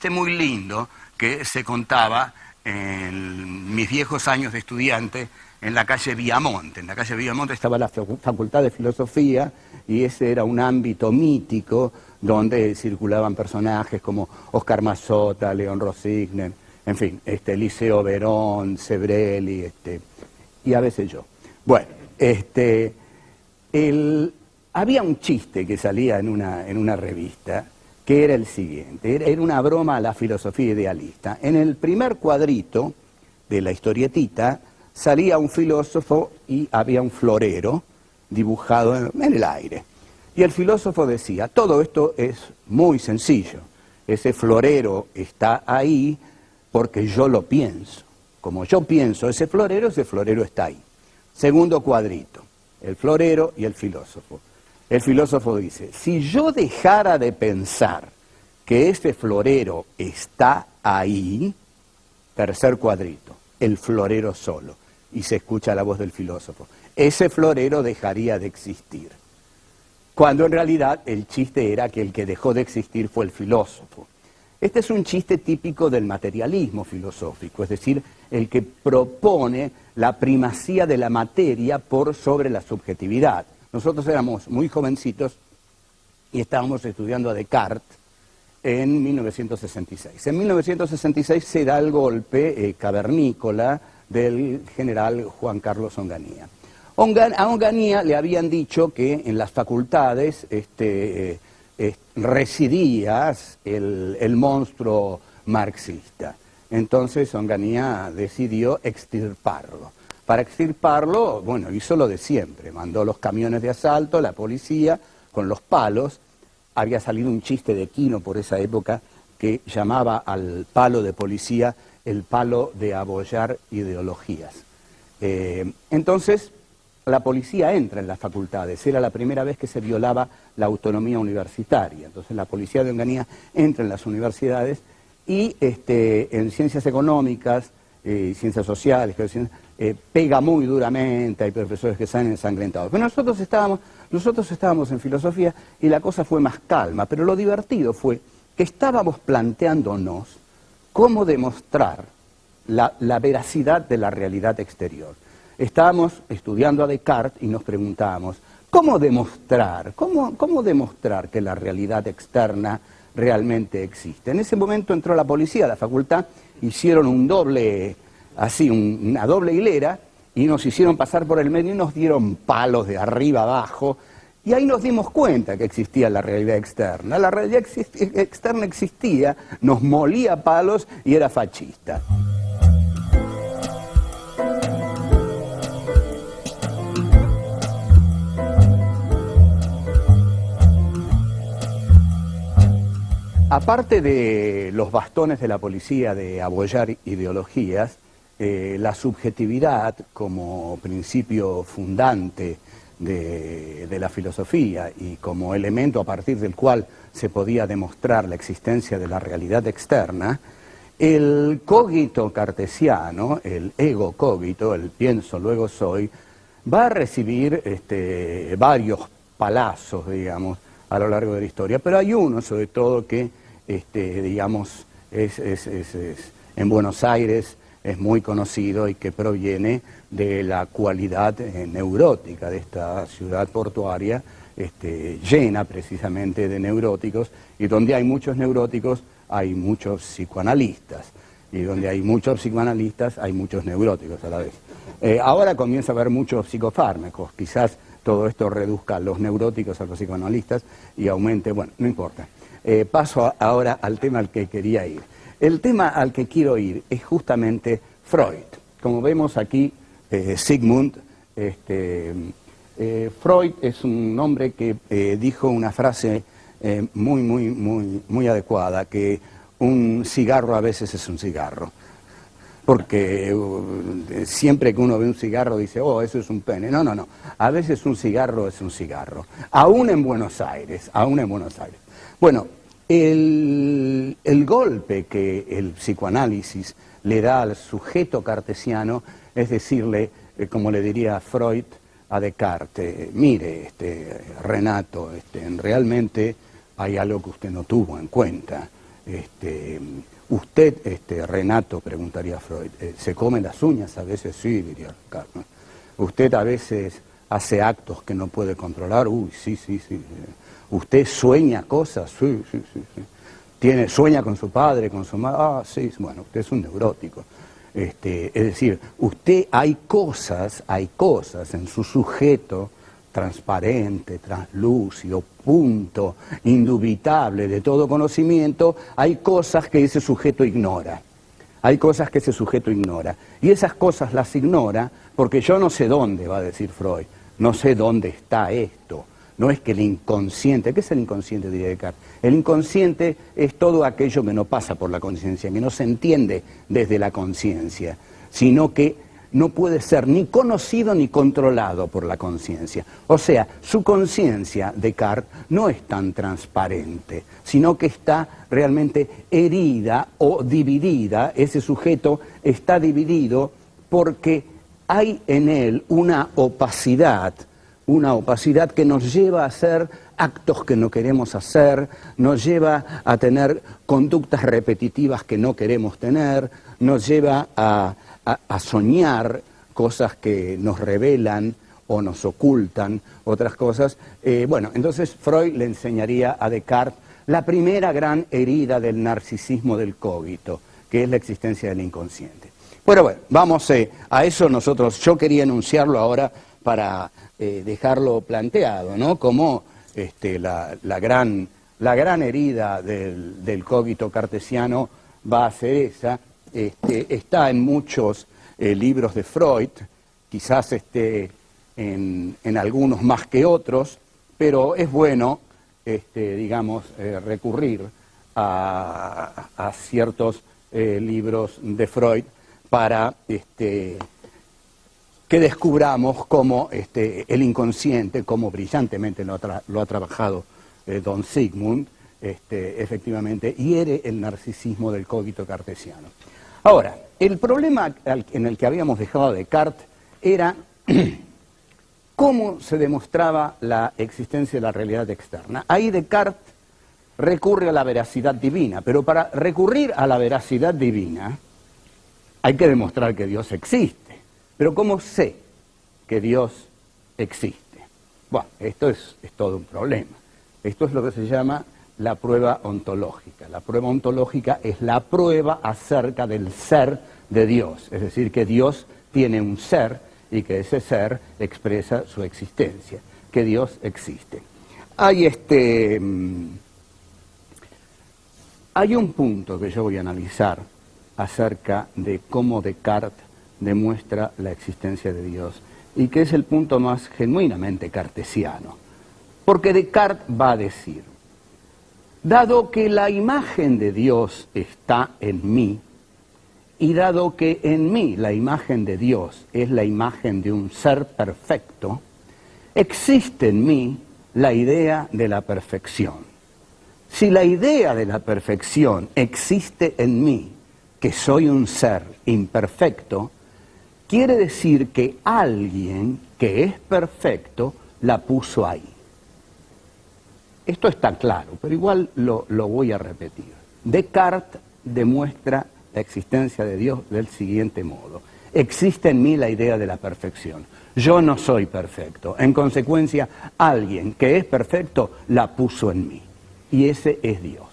chiste muy lindo que se contaba en mis viejos años de estudiante en la calle Viamonte. En la calle Viamonte estaba la Facultad de Filosofía y ese era un ámbito mítico donde circulaban personajes como Oscar Mazota, León Rosigner, en fin, Liceo Verón, Sebrelli, y a veces yo. Bueno, había un chiste que salía en una revista que era el siguiente, era una broma a la filosofía idealista. En el primer cuadrito de la historietita salía un filósofo y había un florero dibujado en el aire. Y el filósofo decía, todo esto es muy sencillo, ese florero está ahí porque yo lo pienso. Como yo pienso ese florero está ahí. Segundo cuadrito, el florero y el filósofo. El filósofo dice, si yo dejara de pensar que ese florero está ahí, tercer cuadrito, el florero solo, y se escucha la voz del filósofo, ese florero dejaría de existir. Cuando en realidad el chiste era que el que dejó de existir fue el filósofo. Este es un chiste típico del materialismo filosófico, es decir, el que propone la primacía de la materia por sobre la subjetividad. Nosotros éramos muy jovencitos y estábamos estudiando a Descartes en 1966. En 1966 se da el golpe cavernícola del general Juan Carlos Onganía. A Onganía le habían dicho que en las facultades residía el monstruo marxista. Entonces Onganía decidió extirparlo. Para extirparlo, bueno, hizo lo de siempre, mandó los camiones de asalto, la policía, con los palos. Había salido un chiste de Quino por esa época que llamaba al palo de policía el palo de abollar ideologías. Entonces, la policía entra en las facultades, era la primera vez que se violaba la autonomía universitaria. Entonces la policía de Onganía entra en las universidades y en ciencias económicas, ciencias sociales, pega muy duramente, hay profesores que salen ensangrentados. Pero nosotros estábamos en filosofía y la cosa fue más calma, pero lo divertido fue que estábamos planteándonos cómo demostrar la veracidad de la realidad exterior. Estábamos estudiando a Descartes y nos preguntábamos, ¿cómo demostrar que la realidad externa realmente existe? En ese momento entró la policía a la facultad, hicieron una doble hilera y nos hicieron pasar por el medio y nos dieron palos de arriba abajo y ahí nos dimos cuenta que existía la realidad externa. La realidad externa existía, nos molía palos y era fascista. Aparte de los bastones de la policía de abollar ideologías, la subjetividad como principio fundante de la filosofía y como elemento a partir del cual se podía demostrar la existencia de la realidad externa, el cogito cartesiano, el ego cogito, el pienso luego soy, va a recibir varios palazos, digamos, a lo largo de la historia, pero hay uno sobre todo que, digamos, en Buenos Aires es muy conocido y que proviene de la cualidad neurótica de esta ciudad portuaria, llena precisamente de neuróticos, y donde hay muchos neuróticos hay muchos psicoanalistas, y donde hay muchos psicoanalistas hay muchos neuróticos a la vez. Ahora comienza a haber muchos psicofármacos, quizás todo esto reduzca a los neuróticos a los psicoanalistas y aumente, bueno, no importa. Paso ahora al tema al que quería ir. El tema al que quiero ir es justamente Freud. Como vemos aquí, Sigmund, Freud es un hombre que dijo una frase muy adecuada, que un cigarro a veces es un cigarro. Porque siempre que uno ve un cigarro dice, oh, eso es un pene. No, no, no. A veces un cigarro es un cigarro. Aún en Buenos Aires, aún en Buenos Aires. Bueno, el golpe que el psicoanálisis le da al sujeto cartesiano es decirle, como le diría Freud a Descartes, mire, Renato, realmente hay algo que usted no tuvo en cuenta. Usted, Renato, preguntaría Freud, ¿se come las uñas? A veces sí, diría Carmen. Usted a veces hace actos que no puede controlar. Uy, sí. ¿Usted sueña cosas? Sí. ¿Sueña con su padre, con su madre? Ah, sí, bueno, usted es un neurótico. Es decir, hay cosas en su sujeto transparente, translúcido, punto, indubitable de todo conocimiento, hay cosas que ese sujeto ignora. Y esas cosas las ignora porque yo no sé dónde, va a decir Freud, no sé dónde está esto. No es que el inconsciente, ¿qué es el inconsciente, diría Descartes? El inconsciente es todo aquello que no pasa por la conciencia, que no se entiende desde la conciencia, sino que no puede ser ni conocido ni controlado por la conciencia. O sea, su conciencia, Descartes, no es tan transparente, sino que está realmente herida o dividida. Ese sujeto está dividido porque hay en él una opacidad que nos lleva a hacer actos que no queremos hacer, nos lleva a tener conductas repetitivas que no queremos tener, nos lleva a soñar cosas que nos revelan o nos ocultan otras cosas. Entonces Freud le enseñaría a Descartes la primera gran herida del narcisismo del cogito, que es la existencia del inconsciente. Bueno, vamos a eso yo quería enunciarlo ahora para dejarlo planteado, ¿no? Como la gran herida del cogito cartesiano va a ser esa. Está en muchos libros de Freud, quizás esté en algunos más que otros, pero es bueno, recurrir a ciertos libros de Freud para que descubramos cómo el inconsciente, cómo brillantemente lo ha trabajado don Sigmund, efectivamente hiere el narcisismo del cogito cartesiano. Ahora, el problema en el que habíamos dejado a Descartes era cómo se demostraba la existencia de la realidad externa. Ahí Descartes recurre a la veracidad divina, pero para recurrir a la veracidad divina hay que demostrar que Dios existe. Pero ¿cómo sé que Dios existe? Bueno, esto es todo un problema. Esto es lo que se llama la prueba ontológica. La prueba ontológica es la prueba acerca del ser de Dios, es decir, que Dios tiene un ser y que ese ser expresa su existencia, que Dios existe. Hay un punto que yo voy a analizar acerca de cómo Descartes demuestra la existencia de Dios, y que es el punto más genuinamente cartesiano. Porque Descartes va a decir, dado que la imagen de Dios está en mí, y dado que en mí la imagen de Dios es la imagen de un ser perfecto, existe en mí la idea de la perfección. Si la idea de la perfección existe en mí, que soy un ser imperfecto, quiere decir que alguien que es perfecto la puso ahí. Esto está claro, pero igual lo voy a repetir. Descartes demuestra la existencia de Dios del siguiente modo. Existe en mí la idea de la perfección. Yo no soy perfecto. En consecuencia, alguien que es perfecto la puso en mí. Y ese es Dios.